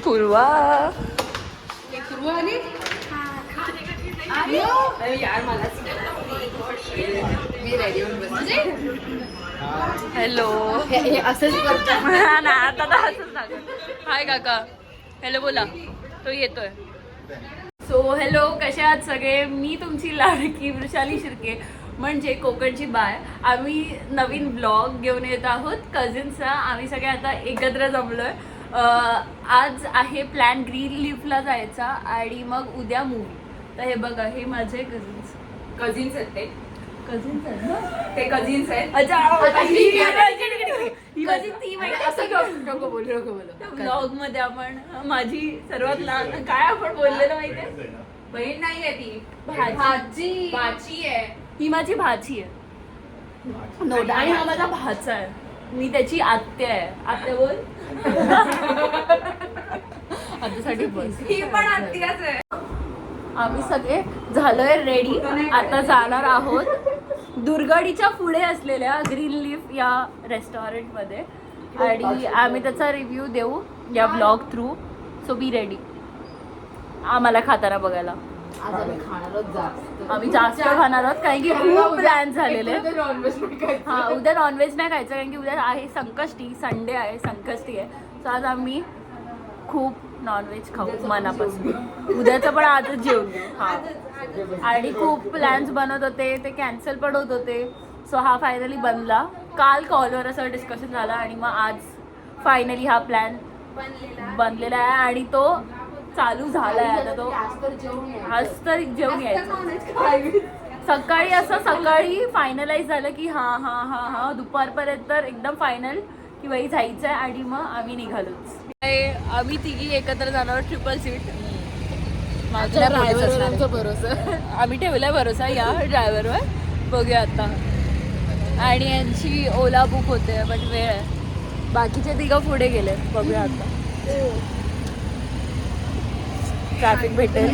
पूर्वा यार मला मी रेडी होऊन बसले. हॅलो असंच करतो ना आता असंच लागत. हाय काका हॅलो बोला तो येतोय. सो हॅलो कसे आहात सगळे. मी तुमची लाडकी वृषाली शिर्के म्हणजे कोकणची बाय. आम्ही नवीन ब्लॉग घेऊन येत आहोत कझिन्सचा. आम्ही सगळे आता एकत्र जमलोय. आज आहे प्लॅन ग्रीन लीफला जायचा आणि मग उद्या मूवी. तर हे बघा हे माझे कझिन्स आहेत ते. कझिन्स आहेत ना ते कझिन्स आहेत. अच्छा ही माझी ती माहिती असं नको बोलू ब्लॉग मध्ये आपण माझी सर्वात लहान काय आपण बोललेलं माहितीये. बहीण नाही आहे ती भाची भाची आहे. ही माझी भाची आहे नो डाऊट. आणि हा माझा भाचा आहे. मी त्याची आत्या आहे. आत्या बोल आत्यासाठी बोल. ही पण आत्याच आहे. आम्ही सगळे झालोय रेडी. आता जाणार आहोत दुर्गडीच्या पुढे असलेल्या ग्रीन लीफ या रेस्टॉरंटमध्ये आणि आम्ही त्याचा रिव्ह्यू देऊ या blog through. So be ready आम्हाला खाताना बघायला. आज आम्ही खाणारच जास्त. आम्ही जास्त खाणार आहोत कारण की खूप प्लॅन झालेले. नॉनव्हेज हा उद्या नॉनव्हेज नाही खायचं कारण की उद्या आहे संकष्टी. संडे आहे संकष्टी आहे. सो आज आम्ही खूप नॉनव्हेज खाऊ मनापासून. उद्याचं पण आजच जेवू. हा आणि खूप प्लॅन्स बनत होते ते कॅन्सल पण होत होते. सो हा फायनली बनला. काल कॉलवर असं डिस्कशन झालं आणि मग आज फायनली हा प्लॅन बनलेला आहे आणि तो चालू झालाय. आता तो आज तर जेवून यायचं. सकाळी फायनलाइज झालं की हा दुपारपर्यंत एकदम फायनल की बाई जायचं आहे आणि मग आम्ही निघालोच. आम्ही तिघी एकत्र जाणार ट्रिपल सीट. माझ्या ड्रायव्हरचा भरोसा आम्ही ठेवलाय भरोसा या ड्रायव्हरवर. बघूया आता. आणि यांची ओला बुक होते बट वेळ आहे. बाकीचे तिघं पुढे गेले. बघूया आता ट्रॅफिक भेटेल.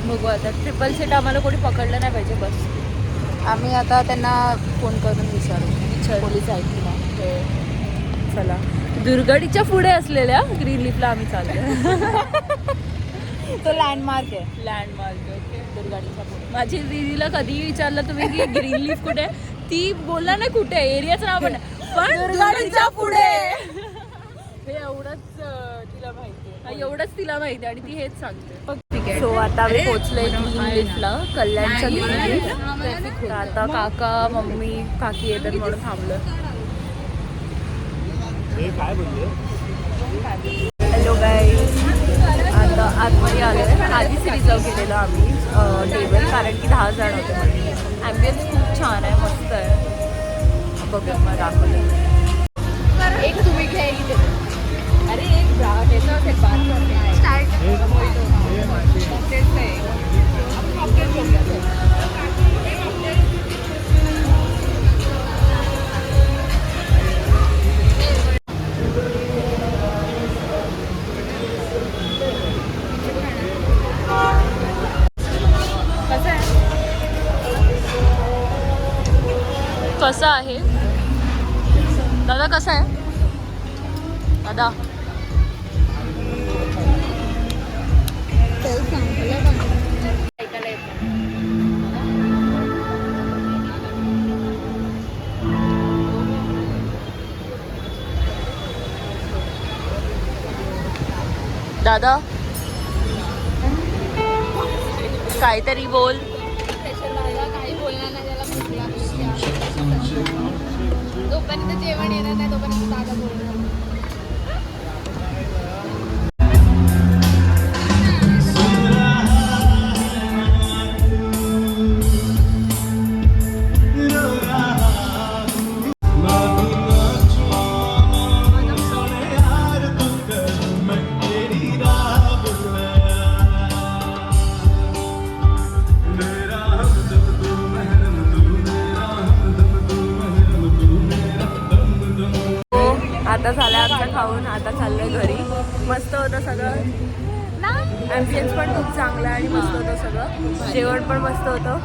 बघू आता. ट्रिपल सीट आम्हाला कोणी पकडलं नाही पाहिजे बस. आम्ही आता त्यांना फोन करून विचारू पोलीस आहेत की नाही. चला दुर्गडीच्या पुढे असलेल्या ग्रीन लीफला आम्ही चाललो. तो लँडमार्क आहे. लँडमार्क ओके दुर्गडीच्या पुढे. माझी दीदीला कधीही विचारलं तुम्ही की ग्रीन लीफ कुठे ती बोलला नाही कुठे एरियाचं नाव पण दुर्गडीच्या पुढे. हे एवढंच तिला माहिती आहे. एवढंच तिला माहिती आणि ती हेच सांगते. सो आता आम्ही पोहोचलोय ग्रीन लीफला कल्याणच्या ग्रीन लीफ. आता काका मम्मी काकी येतात म्हणून थांबलं. Hello guys. आता आतमध्ये आलो आहे. आधीच रिझर्व केलेलं आम्ही टेबल कारण की 10 जण होते. ॲम्बियन्स खूप छान आहे मस्त आहे. बघा मग दाखवलं. एक तुम्ही घ्या इथे. अरे एक कसं आहे दादा. कसं आहे दादा. दादा काहीतरी बोल. काही बोलणार नाही त्याला जोपर्यंत जेवण येणार नाही तोपर्यंत दादा बोलणार. आता झालं आमचं खाऊन. आता चाललोय घरी. मस्त होतं सगळं. ॲम्बियन्स पण खूप चांगलं आणि मस्त होतं सगळं. जेवण पण मस्त होतं.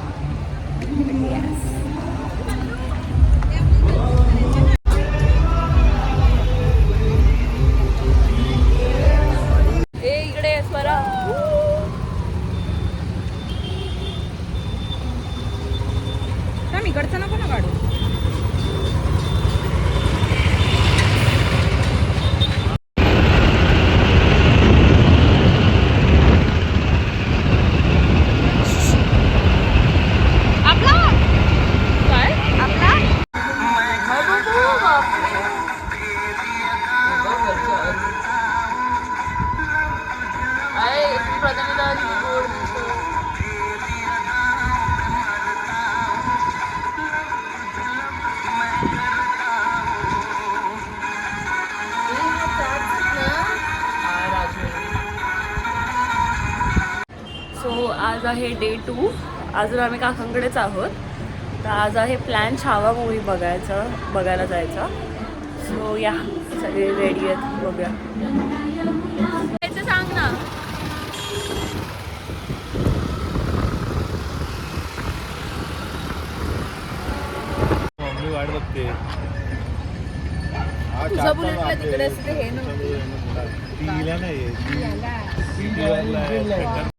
आज आहे डे 2. अजून आम्ही काकांकडेच आहोत. तर आज आहे प्लॅन छावा मूवी बघायला जायचं. सो या सगळे रेडी आहेत, बघूया. सांग ना. मम्मी वाट बघते. तुझ्या बुलेटला तिकडे असते हे नव्हतं. ती नाही